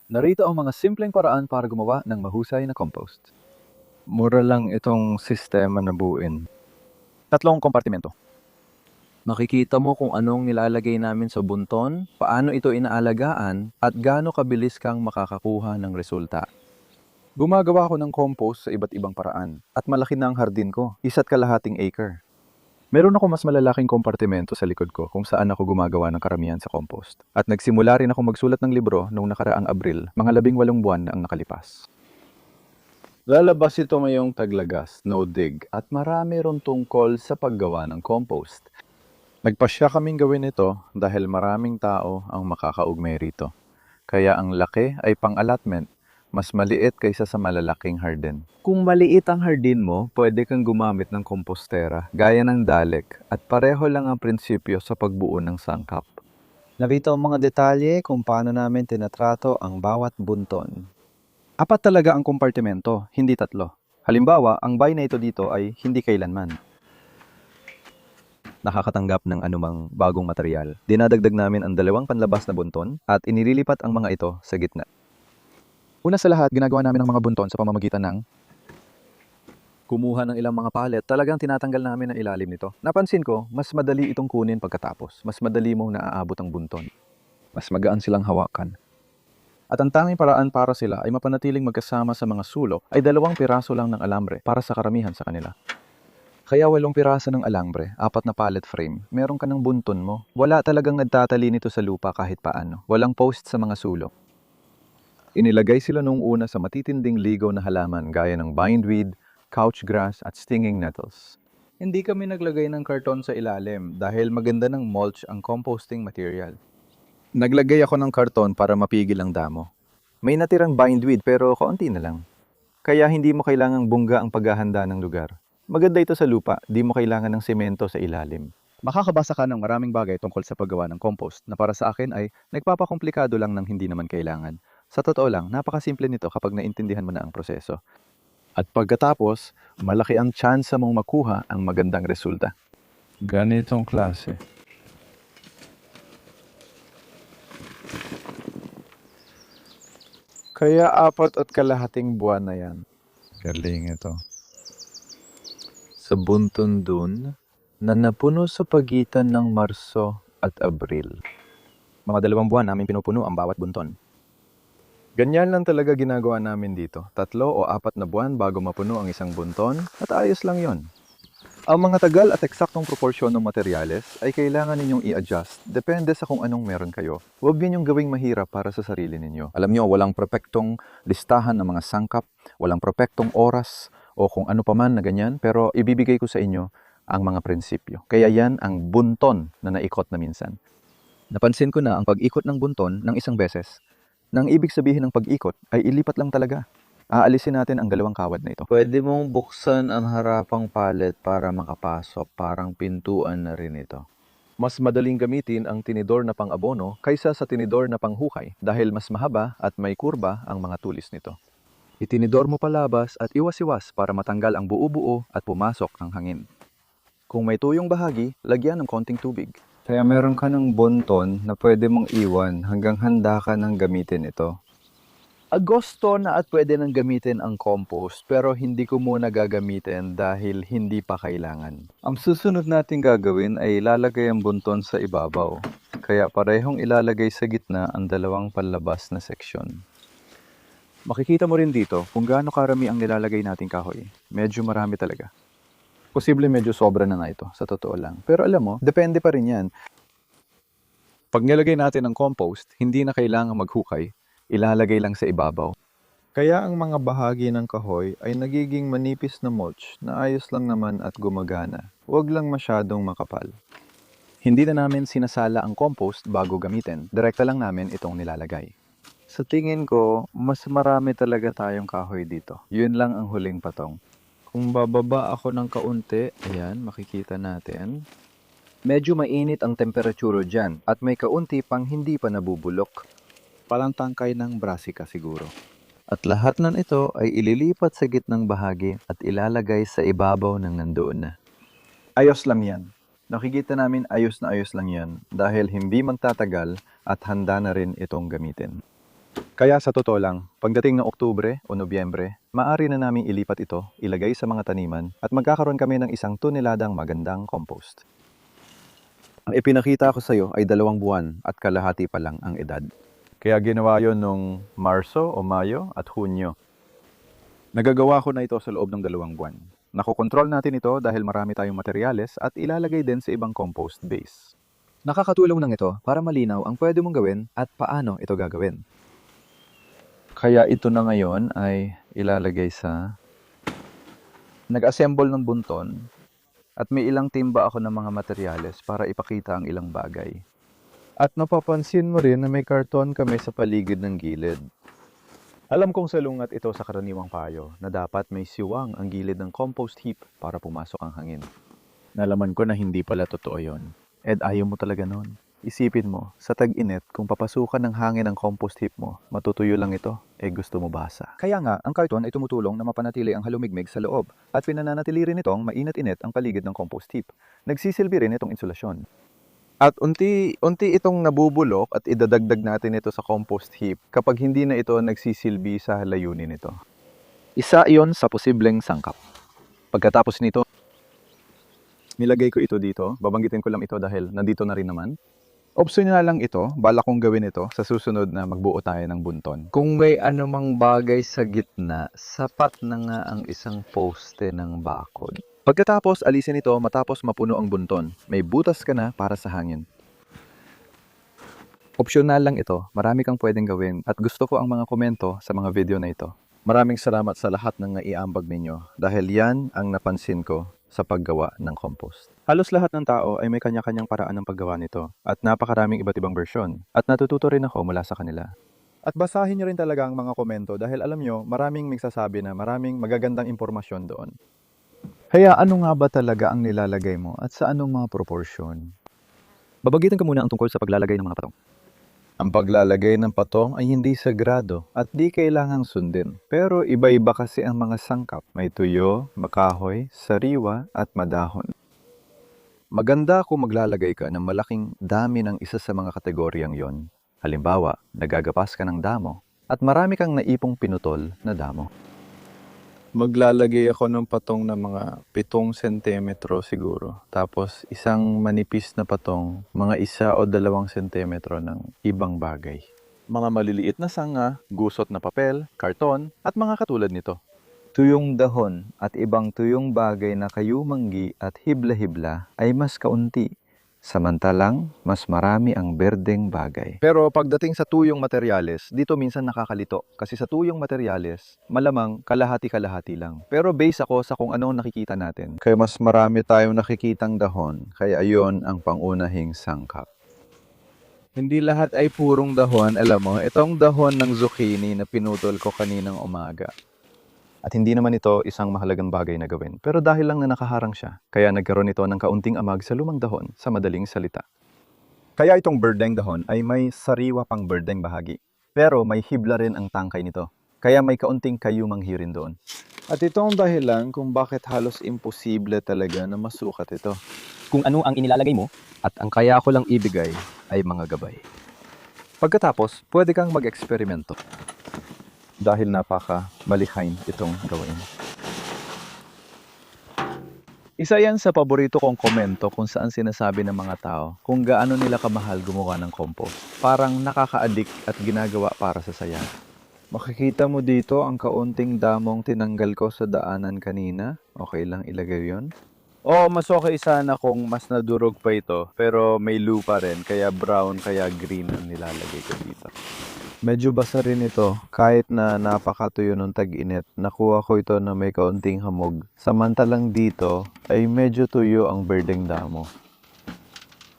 Narito ang mga simpleng paraan para gumawa ng mahusay na compost. Mura lang itong sistema na buuin. Tatlong kompartimento. Makikita mo kung anong nilalagay namin sa bunton, paano ito inaalagaan, at gaano kabilis kang makakakuha ng resulta. Gumagawa ako ng compost sa iba't ibang paraan, at malaki na ang hardin ko, 1.5 acre. Meron ako mas malalaking kompartimento sa likod ko kung saan ako gumagawa ng karamihan sa compost. At nagsimula rin ako magsulat ng libro noong nakaraang Abril, mga 18 buwan na ang nakalipas. Lalabas ito ngayong taglagas, no dig, at marami ron tungkol sa paggawa ng compost. Nagpasya kaming gawin ito dahil maraming tao ang makakaugnay rito. Kaya ang laki ay pang-allotment, mas maliit kaysa sa malalaking hardin. Kung maliit ang hardin mo, pwede kang gumamit ng kompostera, gaya ng Dalek, at pareho lang ang prinsipyo sa pagbuo ng sangkap. Narito ang mga detalye kung paano namin tinatrato ang bawat bunton. 4 talaga ang kompartimento, hindi 3. Halimbawa, ang buy na ito dito ay hindi kailanman nakakatanggap ng anumang bagong material. Dinadagdag namin ang 2 panlabas na bunton at inililipat ang mga ito sa gitna. Una sa lahat, ginagawa namin ang mga bunton sa pamamagitan ng kumuha ng ilang mga palet. Talagang tinatanggal namin ang ilalim nito. Napansin ko, mas madali itong kunin pagkatapos. Mas madali mong naaabot ang bunton. Mas magaan silang hawakan. At ang tanging paraan para sila ay mapanatiling magkasama sa mga sulok ay 2 piraso lang ng alambre para sa karamihan sa kanila. Kaya 8 piraso ng alambre, 4 na pallet frame, meron ka ng bunton mo. Wala talagang nagtatali nito sa lupa kahit paano. Walang post sa mga sulok. Inilagay sila noong una sa matitinding ligaw na halaman gaya ng bindweed, couch grass at stinging nettles. Hindi kami naglagay ng karton sa ilalim dahil maganda ng mulch ang composting material. Naglagay ako ng karton para mapigil ang damo. May natirang bindweed pero kaunti na lang. Kaya hindi mo kailangang bungga ang paghahanda ng lugar. Maganda ito sa lupa, di mo kailangan ng semento sa ilalim. Makakabasa ka ng maraming bagay tungkol sa paggawa ng compost na para sa akin ay nagpapakomplikado lang ng hindi naman kailangan. Sa totoo lang, napakasimple nito kapag naintindihan mo na ang proseso. At pagkatapos, malaki ang tsansa mong makuha ang magandang resulta. Ganitong klase. Kaya 4.5 buwan na yan. Galing ito. Sa bunton dun, na napuno sa pagitan ng Marso at Abril. Mga 2 buwan namin pinupuno ang bawat bunton. Ganyan lang talaga ginagawa namin dito. 3 o 4 na buwan bago mapuno ang isang bunton at ayos lang yon. Ang mga tagal at eksaktong proporsyon ng materyales ay kailangan ninyong i-adjust depende sa kung anong meron kayo. Huwag ninyong gawing mahirap para sa sarili ninyo. Alam niyo, walang perpektong listahan ng mga sangkap, walang perpektong oras o kung ano pa man na ganyan, pero ibibigay ko sa inyo ang mga prinsipyo. Kaya yan ang bunton na naikot na minsan. Napansin ko na ang pag-ikot ng bunton ng isang beses, nang ibig sabihin ng pag-ikot ay ilipat lang talaga. Aalisin natin ang 2 kawad na ito. Pwede mong buksan ang harapang pallet para makapasok. Parang pintuan na rin ito. Mas madaling gamitin ang tinidor na pang-abono kaysa sa tinidor na panghukay dahil mas mahaba at may kurba ang mga tulis nito. Itinidor mo palabas at iwas-iwas para matanggal ang buo-buo at pumasok ang hangin. Kung may tuyong bahagi, lagyan ng konting tubig. Kaya meron ka ng bunton na pwede mong iwan hanggang handa ka ng gamitin ito. Agosto na at pwede nang gamitin ang compost pero hindi ko muna gagamitin dahil hindi pa kailangan. Ang susunod nating gagawin ay ilalagay ang bunton sa ibabaw. Kaya parehong ilalagay sa gitna ang 2 panlabas na seksyon. Makikita mo rin dito kung gaano karami ang nilalagay nating kahoy. Medyo marami talaga. Posible medyo sobra na nga ito, sa totoo lang. Pero alam mo, depende pa rin yan. Pag nilagay natin ang compost, hindi na kailangang maghukay. Ilalagay lang sa ibabaw. Kaya ang mga bahagi ng kahoy ay nagiging manipis na mulch na ayos lang naman at gumagana. Huwag lang masyadong makapal. Hindi na namin sinasala ang compost bago gamitin. Direkta lang namin itong nilalagay. Sa tingin ko, mas marami talaga tayong kahoy dito. Yun lang ang huling patong. Kung bababa ako ng kaunti, ayan, makikita natin. Medyo mainit ang temperatura dyan at may kaunti pang hindi pa nabubulok. Parang tangkay ng brassica siguro. At lahat ng ito ay ililipat sa gitnang bahagi at ilalagay sa ibabaw ng nandoon na. Ayos lang yan. Nakikita namin ayos na ayos lang yan dahil hindi magtatagal at handa na rin itong gamitin. Kaya sa totoo lang, pagdating ng Oktubre o Nobyembre, maaari na naming ilipat ito, ilagay sa mga taniman, at magkakaroon kami ng 1 toneladang magandang compost. Ang ipinakita ko sa iyo ay 2 buwan at kalahati pa lang ang edad. Kaya ginawa yon noong Marso o Mayo at Hunyo. Nagagawa ko na ito sa loob ng 2 buwan. Nakokontrol natin ito dahil marami tayong materyales at ilalagay din sa ibang compost base. Nakakatulong lang ito para malinaw ang pwede mong gawin at paano ito gagawin. Kaya ito na ngayon ay ilalagay sa nag-assemble ng bunton at may ilang timba ako ng mga materyales para ipakita ang ilang bagay. At napapansin mo rin na may karton kami sa paligid ng gilid. Alam kong salungat ito sa karaniwang payo na dapat may siwang ang gilid ng compost heap para pumasok ang hangin. Nalaman ko na hindi pala totoo yon. Ed, ayaw mo talaga nun. Isipin mo, sa tag-init, kung papasukan ng hangin ang compost heap mo, matutuyo lang ito, gusto mo basa. Kaya nga, ang karton ay tumutulong na mapanatili ang halumigmig sa loob at pinananatili rin itong mainit-init ang paligid ng compost heap. Nagsisilbi rin itong insulasyon. At unti-unti itong nabubulok at idadagdag natin ito sa compost heap kapag hindi na ito nagsisilbi sa layunin nito. Isa iyon sa posibleng sangkap. Pagkatapos nito, nilagay ko ito dito. Babanggitin ko lang ito dahil nandito na rin naman. Optional lang ito, bala kong gawin ito sa susunod na magbuo tayo ng bunton. Kung may anumang bagay sa gitna, sapat na nga ang isang poste ng bakod. Pagkatapos, alisin ito matapos mapuno ang bunton. May butas ka na para sa hangin. Optional lang ito, marami kang pwedeng gawin at gusto ko ang mga komento sa mga video na ito. Maraming salamat sa lahat ng naiambag ninyo dahil yan ang napansin ko sa paggawa ng compost. Halos lahat ng tao ay may kanya-kanyang paraan ng paggawa nito at napakaraming iba't ibang bersyon at natututo rin ako mula sa kanila. At basahin nyo rin talaga ang mga komento dahil alam nyo, maraming magsasabi na maraming magagandang impormasyon doon. Kaya ano nga ba talaga ang nilalagay mo at sa anong mga proporsyon? Babagitin ko muna ang tungkol sa paglalagay ng mga patong. Ang paglalagay ng patong ay hindi sagrado at di kailangang sundin. Pero iba-iba kasi ang mga sangkap. May tuyo, makahoy, sariwa at madahon. Maganda kung maglalagay ka ng malaking dami ng isa sa mga kategoryang yon. Halimbawa, nagagapas ka ng damo at marami kang naipong pinutol na damo. Maglalagay ako ng patong na mga 7 sentimetro siguro. Tapos isang manipis na patong, mga 1 o 2 sentimetro ng ibang bagay. Mga maliliit na sanga, gusot na papel, karton, at mga katulad nito. Tuyong dahon at ibang tuyong bagay na kayumanggi at hibla-hibla ay mas kaunti. Samantalang, mas marami ang berdeng bagay. Pero pagdating sa tuyong materyales, dito minsan nakakalito. Kasi sa tuyong materyales, malamang kalahati-kalahati lang. Pero base ako sa kung anong nakikita natin. Kaya mas marami tayong nakikitang dahon. Kaya ayon ang pangunahing sangkap. Hindi lahat ay purong dahon. Alam mo, itong dahon ng zucchini na pinutol ko kaninang umaga. At hindi naman ito isang mahalagang bagay na gawin. Pero dahil lang na nakaharang siya, kaya nagkaroon ito ng kaunting amag sa lumang dahon sa madaling salita. Kaya itong berdeng dahon ay may sariwa pang berdeng bahagi. Pero may hibla rin ang tangkay nito. Kaya may kaunting kayumang hirin doon. At ito ang dahilan kung bakit halos imposible talaga na masukat ito. Kung ano ang inilalagay mo, at ang kaya ko lang ibigay ay mga gabay. Pagkatapos, pwede kang mag-eksperimento. Dahil napaka-malikhain itong gawin. Isa yan sa paborito kong komento kung saan sinasabi ng mga tao kung gaano nila kamahal gumawa ng compost. Parang nakaka-addict at ginagawa para sa saya. Makikita mo dito ang kaunting damong tinanggal ko sa daanan kanina. Okay lang ilagay yon. Mas okay sana kung mas nadurog pa ito, pero may lupa rin, kaya brown, kaya green ang nilalagay ko dito. Medyo basa rin ito, kahit na napakatuyo ng tag-init, nakuha ko ito na may kaunting hamog. Samantalang dito ay medyo tuyo ang berdeng damo.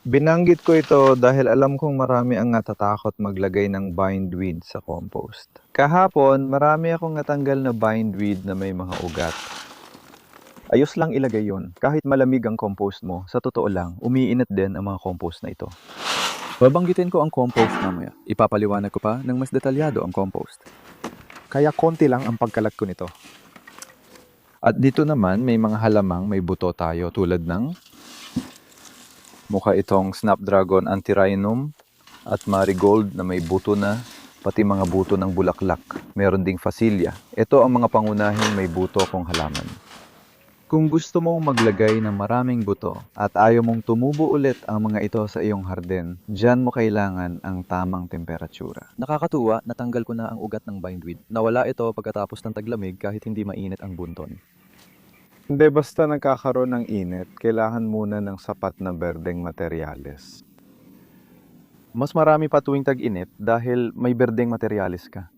Binanggit ko ito dahil alam kong marami ang natatakot maglagay ng bindweed sa compost. Kahapon, marami akong natanggal na bindweed na may mga ugat. Ayos lang ilagay yon. Kahit malamig ang compost mo, sa totoo lang, umiinit din ang mga compost na ito. Babanggitin ko ang compost mamaya. Ipapaliwanag ko pa ng mas detalyado ang compost. Kaya konti lang ang pagkalat ko nito. At dito naman may mga halamang may buto tayo tulad ng mukha itong Snapdragon Antirrhinum at Marigold na may buto na pati mga buto ng bulaklak. Meron ding fasilya. Ito ang mga pangunahing may buto kong halaman. Kung gusto mong maglagay ng maraming buto at ayaw mong tumubo ulit ang mga ito sa iyong hardin, diyan mo kailangan ang tamang temperatura. Nakakatuwa, natanggal ko na ang ugat ng bindweed. Nawala ito pagkatapos ng taglamig kahit hindi mainit ang bunton. Hindi basta nagkakaroon ng init, kailangan muna ng sapat na berdeng materyales. Mas marami pa tuwing tag-init dahil may berdeng materyales ka.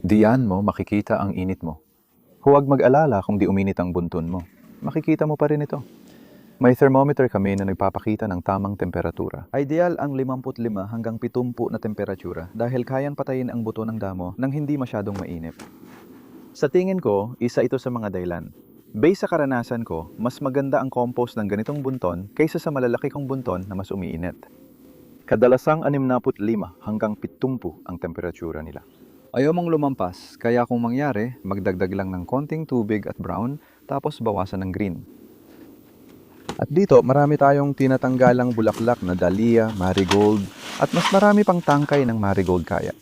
Diyan mo makikita ang init mo. Huwag mag-alala kung di uminit ang bunton mo. Makikita mo pa rin ito. May thermometer kami na nagpapakita ng tamang temperatura. Ideal ang 55 hanggang 70 na temperatura dahil kayang patayin ang buto ng damo nang hindi masyadong mainit. Sa tingin ko, isa ito sa mga dahilan. Base sa karanasan ko, mas maganda ang compost ng ganitong bunton kaysa sa malalaki kong bunton na mas umiinit. Kadalasang 65 hanggang 70 ang temperatura nila. Ayaw mong lumampas, kaya kung mangyari, magdagdag lang ng konting tubig at brown, tapos bawasan ng green. At dito, marami tayong tinatanggalang bulaklak na dahlia, marigold, at mas marami pang tangkay ng marigold kaya.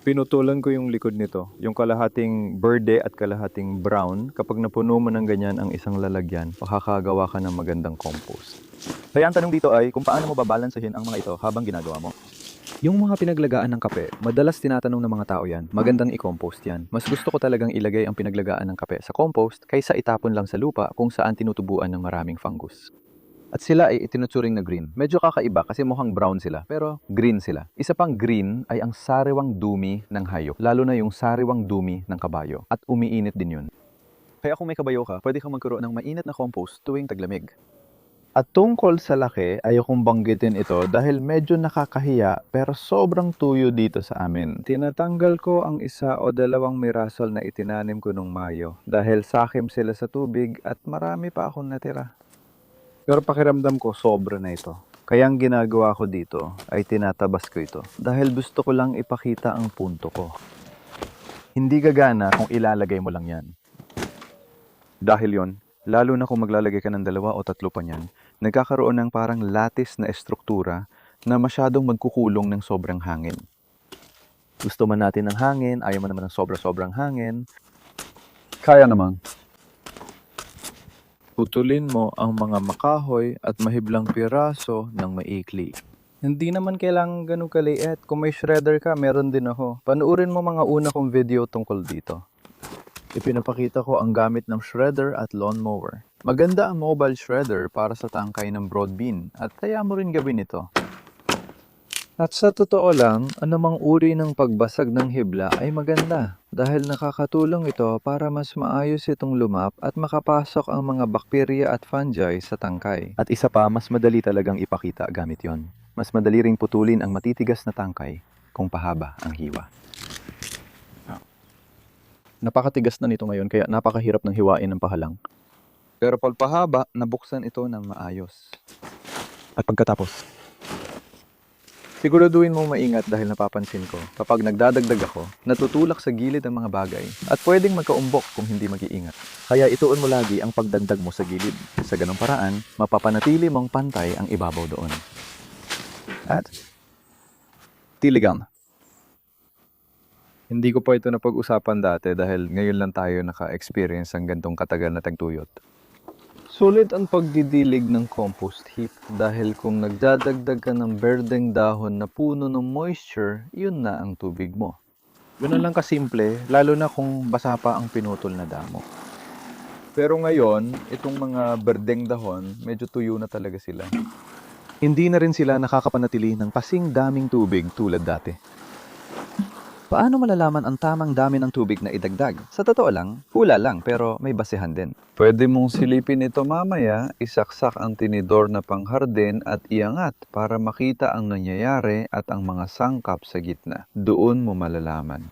Pinutulan ko yung likod nito, yung kalahating berde at kalahating brown. Kapag napuno mo ng ganyan ang isang lalagyan, makakagawa ka ng magandang compost. Kaya ang tanong dito ay kung paano mo babalansahin ang mga ito habang ginagawa mo. Yung mga pinaglagaan ng kape, madalas tinatanong ng mga tao yan, magandang i-compost yan. Mas gusto ko talagang ilagay ang pinaglagaan ng kape sa compost kaysa itapon lang sa lupa kung saan tinutubuan ng maraming fungus. At sila ay itinuturing na green. Medyo kakaiba kasi mukhang brown sila, pero green sila. Isa pang green ay ang sariwang dumi ng hayop, lalo na yung sariwang dumi ng kabayo. At umiinit din yun. Kaya kung may kabayo ka, pwede kang magkaroon ng mainit na compost tuwing taglamig. At tungkol sa laki, ayokong banggitin ito dahil medyo nakakahiya pero sobrang tuyo dito sa amin. Tinatanggal ko ang isa o dalawang mirasol na itinanim ko nung Mayo dahil sakim sila sa tubig at marami pa akong natira. Pero pakiramdam ko sobra na ito. Kaya ang ginagawa ko dito ay tinatabas ko ito dahil gusto ko lang ipakita ang punto ko. Hindi gagana kung ilalagay mo lang yan. Dahil yon, lalo na kung maglalagay ka ng 2 o 3 pa niyan, nagkakaroon ng parang lattice na estruktura na masyadong magkukulong ng sobrang hangin. Gusto man natin ng hangin, ayaw man naman ng sobra-sobrang hangin. Kaya naman. Putulin mo ang mga makahoy at mahiblang piraso ng maikli. Hindi naman kailangan ganun kaliit. Kung may shredder ka, meron din ako. Panuorin mo mga una kong video tungkol dito. Ipinapakita ko ang gamit ng shredder at lawnmower. Maganda ang mobile shredder para sa tangkay ng broad bean at kaya mo rin gawin ito. At sa totoo lang, anumang uri ng pagbasag ng hibla ay maganda dahil nakakatulong ito para mas maayos itong lumap at makapasok ang mga bakterya at fungi sa tangkay. At isa pa, mas madali talagang ipakita gamit yon. Mas madali ring putulin ang matitigas na tangkay kung pahaba ang hiwa. Napakatigas na nito ngayon kaya napakahirap ng hiwain ng pahalang. Pero pagpahaba, nabuksan ito ng maayos. At pagkatapos, Siguraduhin mo maingat dahil napapansin ko, kapag nagdadagdag ako, natutulak sa gilid ang mga bagay at pwedeng magkaumbok kung hindi mag-iingat. kaya ituon mo lagi ang pagdagdag mo sa gilid. Sa ganong paraan, mapapanatili mong pantay ang ibabaw doon. At tiligan. Hindi ko pa ito napag-usapan dati dahil ngayon lang tayo naka-experience ng gantong katagal na tagtuyot. Sulit ang pagdidilig ng compost heap dahil kung nagdadagdag ka ng berdeng dahon na puno ng moisture, yun na ang tubig mo. Ganun lang kasimple, lalo na kung basa pa ang pinutol na damo. Pero ngayon, itong mga berdeng dahon, medyo tuyo na talaga sila. Hindi na rin sila nakakapanatili ng kasing daming tubig tulad dati. Paano malalaman ang tamang dami ng tubig na idagdag? Sa totoo lang, hula lang pero may basehan din. Pwede mong silipin ito mamaya, isaksak ang tinidor na panghardin at iangat para makita ang nangyayari at ang mga sangkap sa gitna. Doon mo malalaman.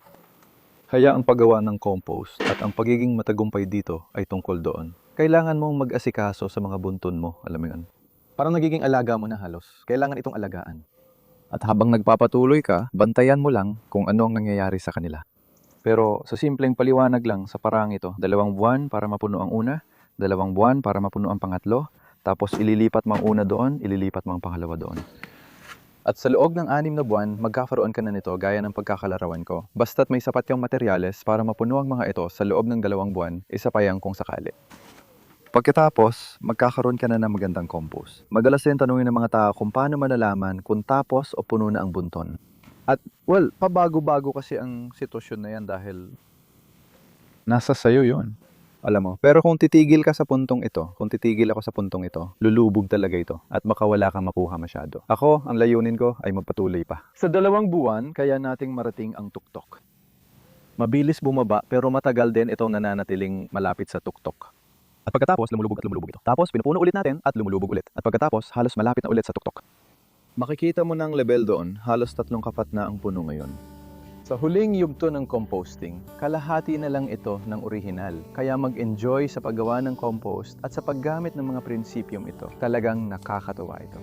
Kaya ang paggawa ng compost at ang pagiging matagumpay dito ay tungkol doon. Kailangan mong mag-asikaso sa mga bunton mo, alam mo yun. Parang nagiging alaga mo na halos. Kailangan itong alagaan. At habang nagpapatuloy ka, bantayan mo lang kung ano ang nangyayari sa kanila. Pero sa simpleng paliwanag lang sa parang ito, 2 buwan para mapuno ang una, 2 buwan para mapuno ang pangatlo, tapos ililipat mo ang una doon, ililipat mo ang pangalawa doon. At sa loob ng 6 na buwan, magkakaroon ka na nito gaya ng pagkakalarawan ko. Basta't may sapat kang materyales para mapuno ang mga ito sa loob ng 2 buwan, isa pa yan kung sakali. Pagkatapos, magkakaroon ka na ng magandang compost. Madalas din tanungin ng mga tao kung paano malalaman kung tapos o puno na ang bunton. At, well, pabago-bago kasi ang sitwasyon na yan dahil nasa sayo yon. Alam mo, pero kung titigil ka sa puntong ito, kung titigil ako sa puntong ito, lulubog talaga ito at makawala kang makuha masyado. Ako, ang layunin ko ay magpatuloy pa. Sa 2 buwan, kaya nating marating ang tuktok. Mabilis bumaba pero matagal din itong nananatiling malapit sa tuktok. At pagkatapos, lumulubog ito. Tapos, pinupuno ulit natin at lumulubog ulit. At pagkatapos, halos malapit na ulit sa tuktok. Makikita mo ng level doon, halos 3 kapat na ang puno ngayon. Sa huling yugto ng composting, kalahati na lang ito ng orihinal. Kaya mag-enjoy sa paggawa ng compost at sa paggamit ng mga prinsipyong ito. Talagang nakakatuwa ito.